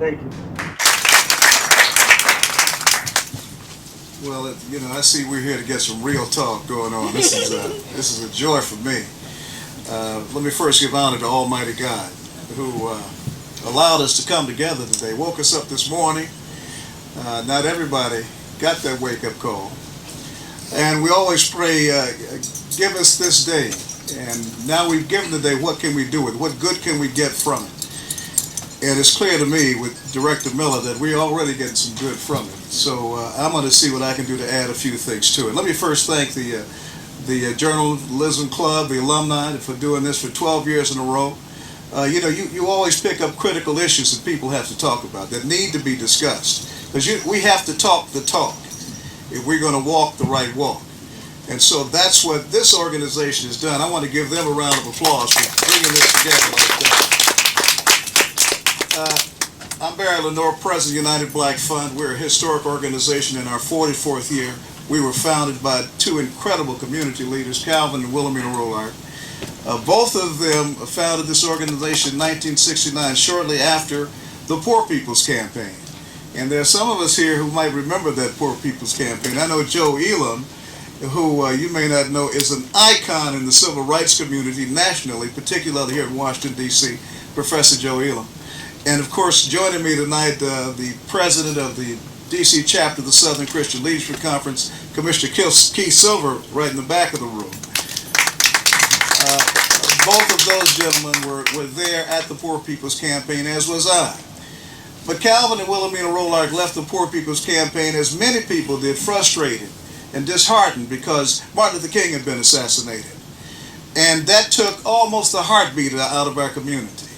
Thank you. Well, I see we're here to get some real talk going on. This is a joy for me. Let me first give honor to Almighty God, who allowed us to come together today, woke us up this morning. Not everybody got that wake-up call. And we always pray, give us this day. And now we've given the day, what can we do with it? What good can we get from it? And it's clear to me with Director Miller that we're already getting some good from it. So I'm going to see what I can do to add a few things to it. Let me first thank the Journalism Club, the alumni, for doing this for 12 years in a row. You always pick up critical issues that people have to talk about, that need to be discussed. Because we have to talk the talk if we're going to walk the right walk. And so that's what this organization has done. I want to give them a round of applause for bringing this together like that. I'm Barry LeNoir, President of United Black Fund. We're a historic organization in our 44th year. We were founded by two incredible community leaders, Calvin and Wilhelmina Rollard. Both of them founded this organization in 1969, shortly after the Poor People's Campaign. And there are some of us here who might remember that Poor People's Campaign. I know Joe Elam, who you may not know, is an icon in the civil rights community nationally, particularly here in Washington, D.C., Professor Joe Elam. And of course, joining me tonight, the president of the D.C. chapter of the Southern Christian Leadership Conference, Commissioner Keith Silver, right in the back of the room. Both of those gentlemen were there at the Poor People's Campaign, as was I. But Calvin and Wilhelmina Rollard left the Poor People's Campaign, as many people did, frustrated and disheartened because Martin Luther King had been assassinated. And that took almost the heartbeat out of our community.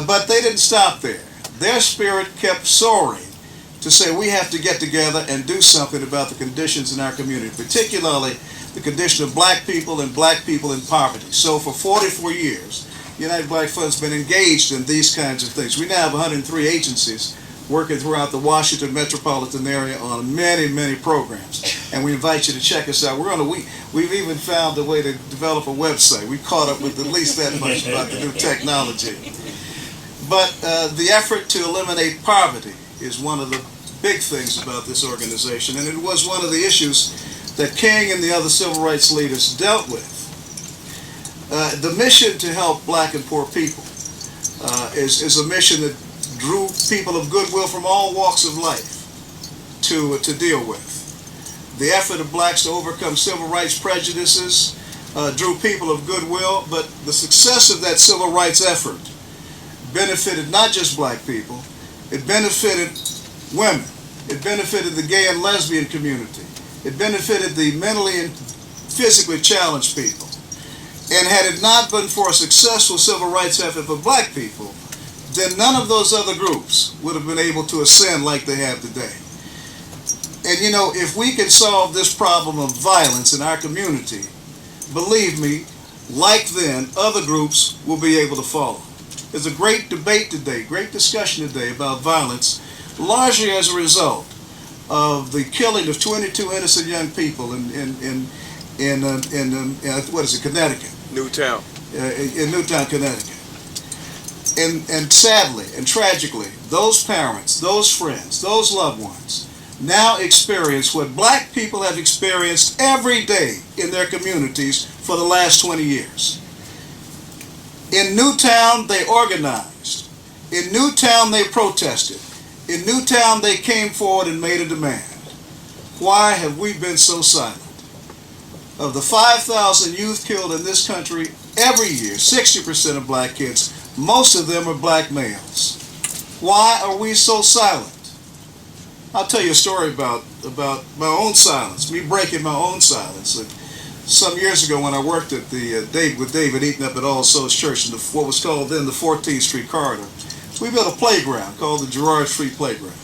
But they didn't stop there. Their spirit kept soaring to say we have to get together and do something about the conditions in our community, particularly the condition of black people and black people in poverty. So for 44 years, United Black Fund's been engaged in these kinds of things. We now have 103 agencies working throughout the Washington metropolitan area on many, many programs. And we invite you to check us out. We've even found a way to develop a website. We've caught up with at least that much about the new technology. But the effort to eliminate poverty is one of the big things about this organization. And it was one of the issues that King and the other civil rights leaders dealt with. The mission to help black and poor people is a mission that drew people of goodwill from all walks of life to deal with. The effort of blacks to overcome civil rights prejudices drew people of goodwill, but the success of that civil rights effort benefited not just black people, it benefited women, it benefited the gay and lesbian community, it benefited the mentally and physically challenged people. And had it not been for a successful civil rights effort for black people, then none of those other groups would have been able to ascend like they have today. And if we can solve this problem of violence in our community, believe me, like then, other groups will be able to follow. There's a great debate today, great discussion today about violence, largely as a result of the killing of 22 innocent young people in Connecticut. Newtown. In Newtown, Connecticut. And sadly and tragically, those parents, those friends, those loved ones now experience what black people have experienced every day in their communities for the last 20 years. In Newtown, they organized. In Newtown, they protested. In Newtown, they came forward and made a demand. Why have we been so silent? Of the 5,000 youth killed in this country every year, 60% of black kids, most of them are black males. Why are we so silent? I'll tell you a story about my own silence, me breaking my own silence. Some years ago when I worked at with David Eaton up at All Souls Church in what was called then the 14th Street corridor, we built a playground called the Girard Street Playground.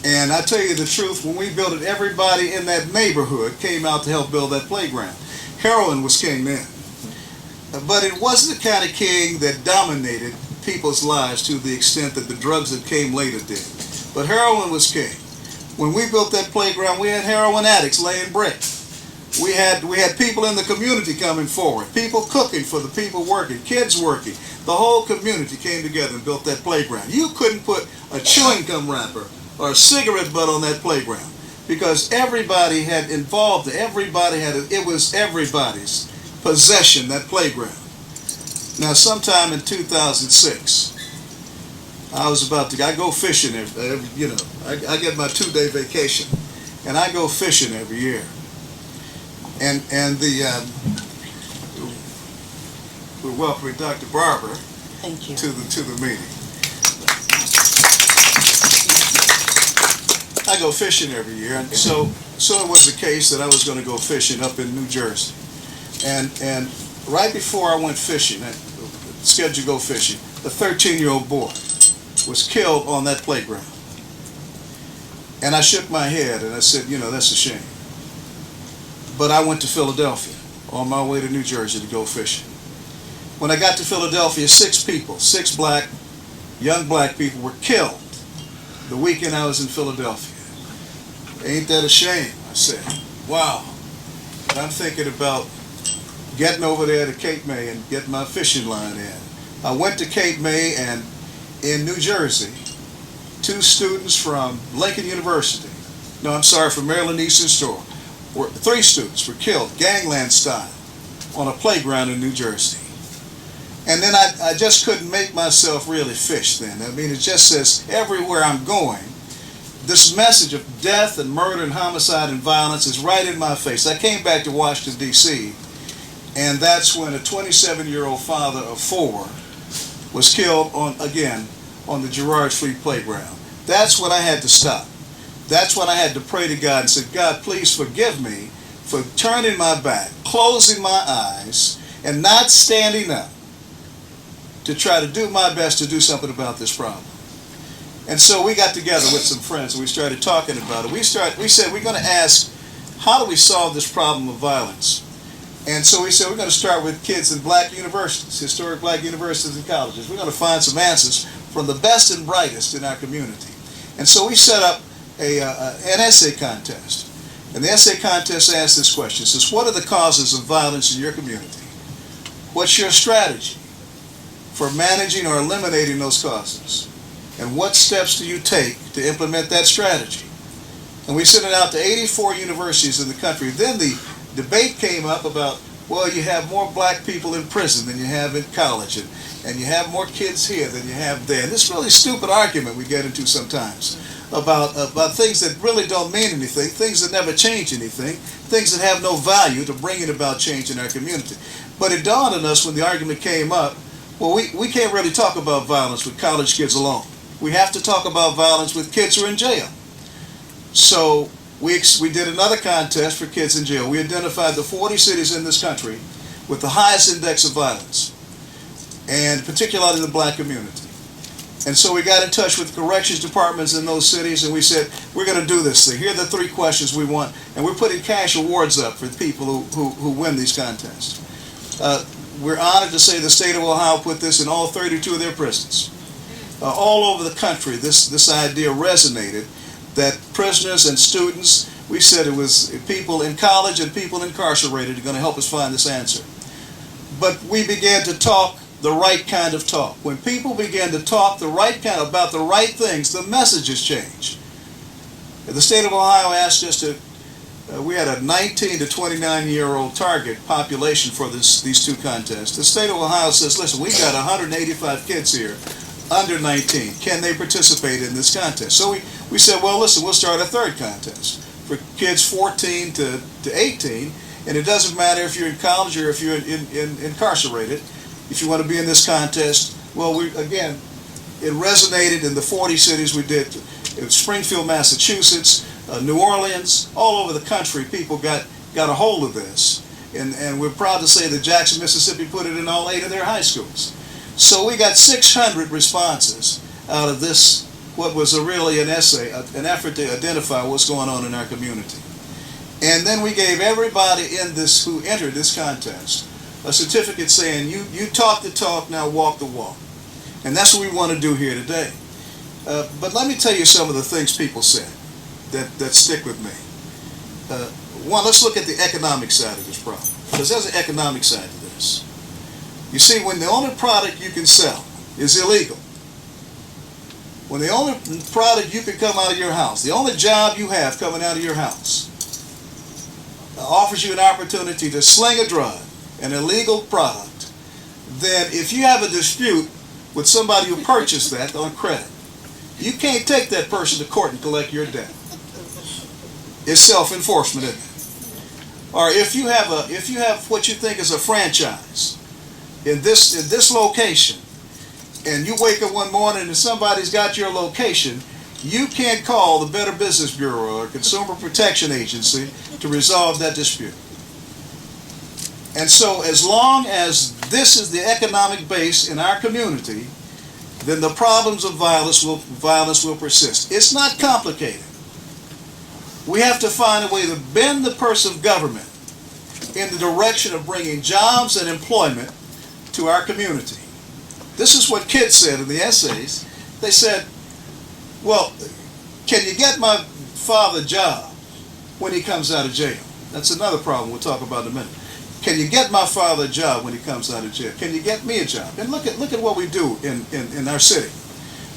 And I tell you the truth, when we built it, everybody in that neighborhood came out to help build that playground. Heroin was king then. But it wasn't the kind of king that dominated people's lives to the extent that the drugs that came later did. But heroin was king. When we built that playground, we had heroin addicts laying brick. We had people in the community coming forward, people cooking for the people working, kids working. The whole community came together and built that playground. You couldn't put a chewing gum wrapper or a cigarette butt on that playground because everybody had involved. Everybody had it was everybody's possession, that playground. Now, sometime in 2006, I go fishing I get my 2-day vacation, and I go fishing every year. And we're welcoming Dr. Barber Thank you. to the meeting. I go fishing every year, and so it was the case that I was going to go fishing up in New Jersey. And right before I went fishing, scheduled to go fishing, a 13-year-old boy was killed on that playground. And I shook my head and I said, that's a shame. But I went to Philadelphia on my way to New Jersey to go fishing. When I got to Philadelphia, 6 young black people were killed the weekend I was in Philadelphia. Ain't that a shame? I said, wow. And I'm thinking about getting over there to Cape May and getting my fishing line in. I went to Cape May, and in New Jersey, 2 students from Lincoln University, from Maryland Eastern Store, 3 students were killed, gangland style, on a playground in New Jersey. And then I just couldn't make myself really fish then. I mean, it just says everywhere I'm going, this message of death and murder and homicide and violence is right in my face. I came back to Washington, D.C., and that's when a 27-year-old father of 4 was killed on the Girard Street playground. That's when I had to stop. That's when I had to pray to God and say, God, please forgive me for turning my back, closing my eyes, and not standing up to try to do my best to do something about this problem. And so we got together with some friends and we started talking about it. We said we're going to ask, how do we solve this problem of violence? And so we said we're going to start with kids in black universities, historic black universities and colleges. We're going to find some answers from the best and brightest in our community. And so we set up an essay contest. And the essay contest asked this question. It says, what are the causes of violence in your community? What's your strategy for managing or eliminating those causes? And what steps do you take to implement that strategy? And we sent it out to 84 universities in the country. Then the debate came up about, well, you have more black people in prison than you have in college, and you have more kids here than you have there. And this really stupid argument we get into sometimes about things that really don't mean anything, things that never change anything, things that have no value to bringing about change in our community. But it dawned on us when the argument came up, well, we can't really talk about violence with college kids alone. We have to talk about violence with kids who are in jail. So we did another contest for kids in jail. We identified the 40 cities in this country with the highest index of violence, and particularly in the black community. And so we got in touch with corrections departments in those cities, and we said, we're going to do this thing. Here are the 3 questions we want, and we're putting cash awards up for people who win these contests. We're honored to say the state of Ohio put this in all 32 of their prisons. All over the country, this idea resonated, that prisoners and students, we said it was people in college and people incarcerated are going to help us find this answer. But we began to talk the right kind of talk. When people began to talk about the right things, the messages change. The state of Ohio asked us to, we had a 19 to 29-year-old target population for these 2 contests. The state of Ohio says, listen, we've got 185 kids here under 19. Can they participate in this contest? So we said, well, listen, we'll start a 3rd contest for kids 14 to 18, and it doesn't matter if you're in college or if you're incarcerated. If you want to be in this contest, well, it resonated in the 40 cities we did. In Springfield, Massachusetts, New Orleans, all over the country, people got a hold of this. And we're proud to say that Jackson, Mississippi put it in all 8 of their high schools. So we got 600 responses out of this, what was really an essay, an effort to identify what's going on in our community. And then we gave everybody in this who entered this contest a certificate saying, you talk the talk, now walk the walk. And that's what we want to do here today. But let me tell you some of the things people said that stick with me. let's look at the economic side of this problem, because there's an economic side to this. You see, when the only product you can sell is illegal, when the only product you can come out of your house, the only job you have coming out of your house, offers you an opportunity to sling a drug, an illegal product, then if you have a dispute with somebody who purchased that on credit, you can't take that person to court and collect your debt. It's self-enforcement, isn't it? Or if you have what you think is a franchise in this location, and you wake up one morning and somebody's got your location, you can't call the Better Business Bureau or Consumer Protection Agency to resolve that dispute. And so as long as this is the economic base in our community, then the problems of violence will persist. It's not complicated. We have to find a way to bend the purse of government in the direction of bringing jobs and employment to our community. This is what kids said in the essays. They said, well, can you get my father a job when he comes out of jail? That's another problem we'll talk about in a minute. Can you get my father a job when he comes out of jail? Can you get me a job? And look at what we do in our city.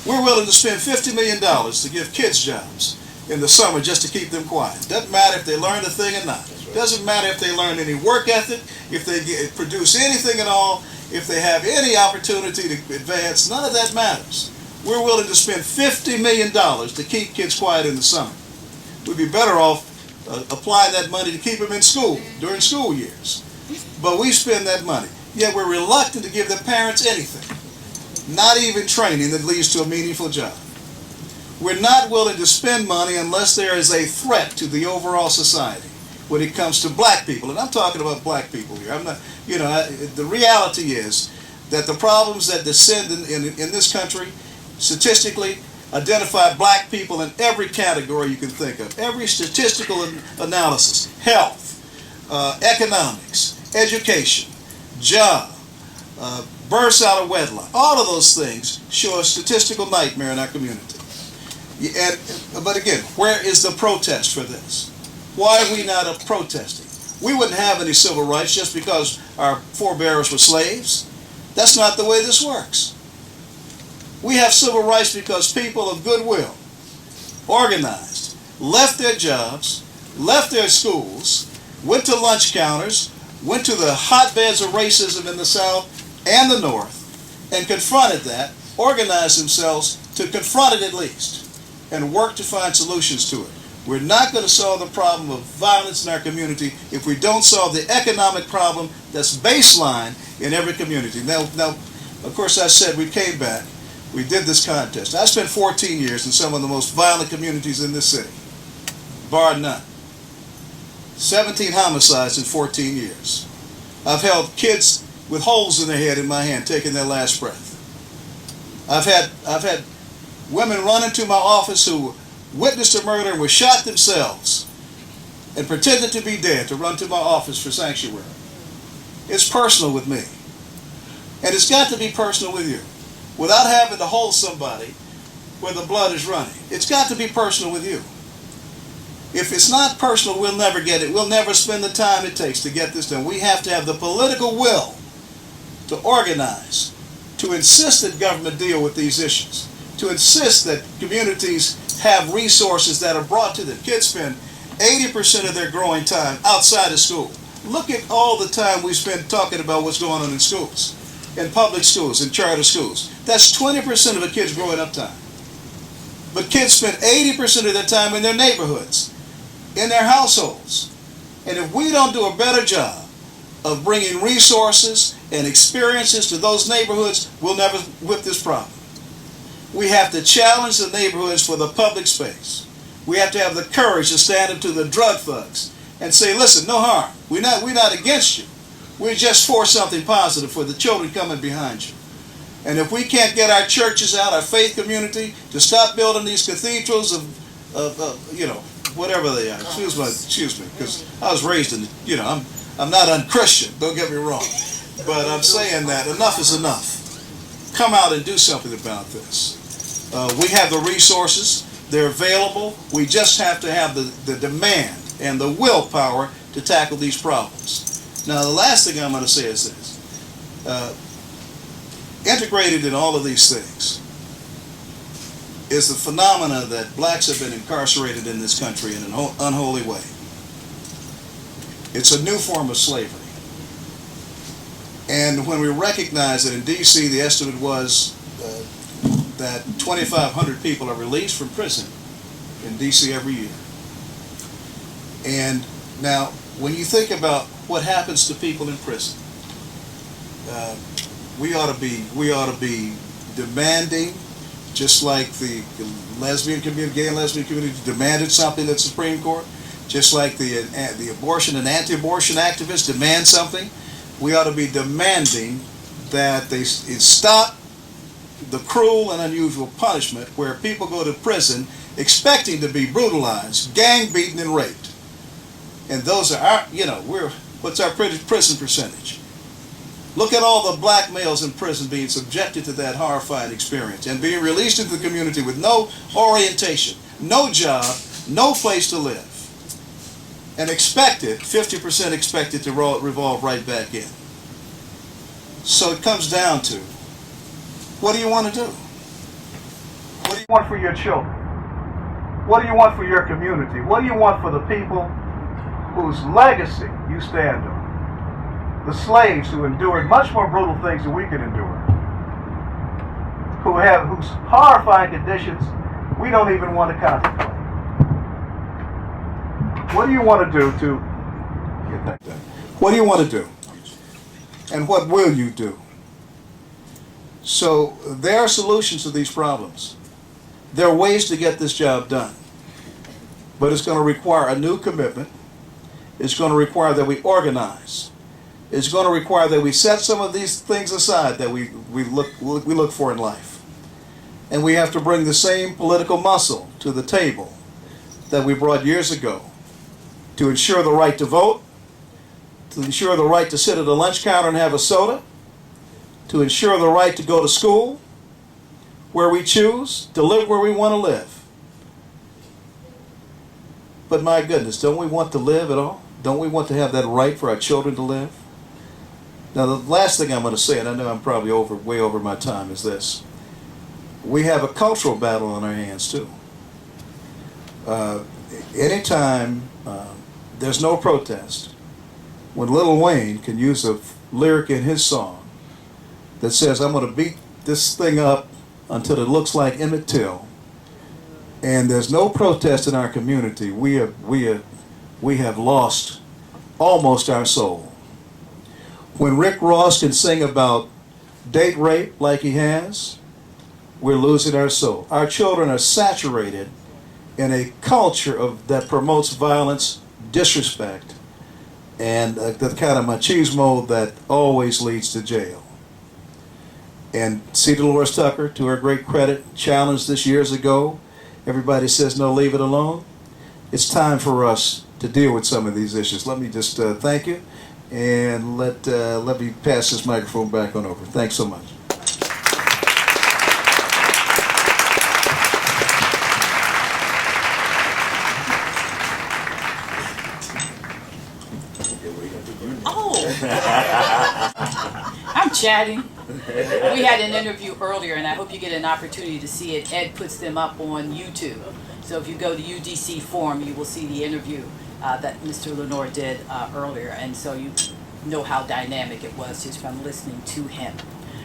We're willing to spend $50 million to give kids jobs in the summer just to keep them quiet. Doesn't matter if they learn a thing or not. Doesn't matter if they learn any work ethic, if they produce anything at all, if they have any opportunity to advance. None of that matters. We're willing to spend $50 million to keep kids quiet in the summer. We'd be better off applying that money to keep them in school during school years. But we spend that money. Yet we're reluctant to give the parents anything, not even training that leads to a meaningful job. We're not willing to spend money unless there is a threat to the overall society when it comes to black people. And I'm talking about black people here. I'm not, the reality is that the problems that descend in this country, statistically, identify black people in every category you can think of. Every statistical analysis, health, economics, education, job, births out of wedlock, all of those things show a statistical nightmare in our community. But again, where is the protest for this? Why are we not protesting? We wouldn't have any civil rights just because our forebears were slaves. That's not the way this works. We have civil rights because people of goodwill, organized, left their jobs, left their schools, went to lunch counters, went to the hotbeds of racism in the South and the North, and confronted that, organized themselves to confront it at least, and work to find solutions to it. We're not going to solve the problem of violence in our community if we don't solve the economic problem that's baseline in every community. Now, of course, I said we came back. We did this contest. I spent 14 years in some of the most violent communities in this city, bar none. 17 homicides in 14 years. I've held kids with holes in their head in my hand taking their last breath. I've had women run into my office who witnessed a murder and were shot themselves and pretended to be dead to run to my office for sanctuary. It's personal with me. And it's got to be personal with you. Without having to hold somebody where the blood is running. It's got to be personal with you. If it's not personal, we'll never get it. We'll never spend the time it takes to get this done. We have to have the political will to organize, to insist that government deal with these issues, to insist that communities have resources that are brought to them. Kids spend 80% of their growing time outside of school. Look at all the time we spend talking about what's going on in schools, in public schools, in charter schools. That's 20% of a kid's growing up time. But kids spend 80% of their time in their neighborhoods, in their households. And if we don't do a better job of bringing resources and experiences to those neighborhoods, we'll never whip this problem. We have to challenge the neighborhoods for the public space. We have to have the courage to stand up to the drug thugs and say, listen, no harm. We're not against you. We're just for something positive for the children coming behind you. And if we can't get our churches out, our faith community, to stop building these cathedrals of whatever they are. Excuse me, because I was raised in, I'm not unchristian, don't get me wrong. But I'm saying that enough is enough. Come out and do something about this. We have the resources. They're available. We just have to have the demand and the willpower to tackle these problems. Now, the last thing I'm going to say is this. Integrated in all of these things is the phenomena that blacks have been incarcerated in this country in an unholy way. It's a new form of slavery. And when we recognize that in D.C. the estimate was that 2,500 people are released from prison in D.C. every year. And now, when you think about what happens to people in prison, we ought to be demanding, just like the lesbian community, gay and lesbian community demanded something at the Supreme Court, just like the abortion and anti-abortion activists demand something. We ought to be demanding that they stop the cruel and unusual punishment where people go to prison expecting to be brutalized, gang beaten, and raped. And those are our, what's our prison percentage? Look at all the black males in prison being subjected to that horrifying experience and being released into the community with no orientation, no job, no place to live. And 50% expected to revolve right back in. So it comes down to, what do you want to do? What do you want for your children? What do you want for your community? What do you want for the people whose legacy you stand on? The slaves who endured much more brutal things than we can endure. Whose horrifying conditions we don't even want to contemplate. What do you want to do to get that done? What do you want to do? And what will you do? So there are solutions to these problems. There are ways to get this job done. But it's going to require a new commitment. It's going to require that we organize. It's going to require that we set some of these things aside that we look for in life. And we have to bring the same political muscle to the table that we brought years ago to ensure the right to vote, to ensure the right to sit at a lunch counter and have a soda, to ensure the right to go to school where we choose, to live where we want to live. But my goodness, don't we want to live at all? Don't we want to have that right for our children to live? Now, the last thing I'm going to say, and I know I'm probably way over my time, is this. We have a cultural battle on our hands, too. Anytime there's no protest, when Lil Wayne can use a lyric in his song that says, I'm going to beat this thing up until it looks like Emmett Till, and there's no protest in our community, we have lost almost our soul. When Rick Ross can sing about date rape like he has, we're losing our soul. Our children are saturated in a culture that promotes violence, disrespect, and the kind of machismo that always leads to jail. And C. Dolores Tucker, to her great credit, challenged this years ago. Everybody says, no, leave it alone. It's time for us to deal with some of these issues. Let me just thank you, and let me pass this microphone back on over. Thanks so much. I'm chatting. We had an interview earlier, and I hope you get an opportunity to see it. Ed puts them up on YouTube. So if you go to UDC Forum, you will see the interview that Mr. LeNoir did earlier. And so you know how dynamic it was just from listening to him.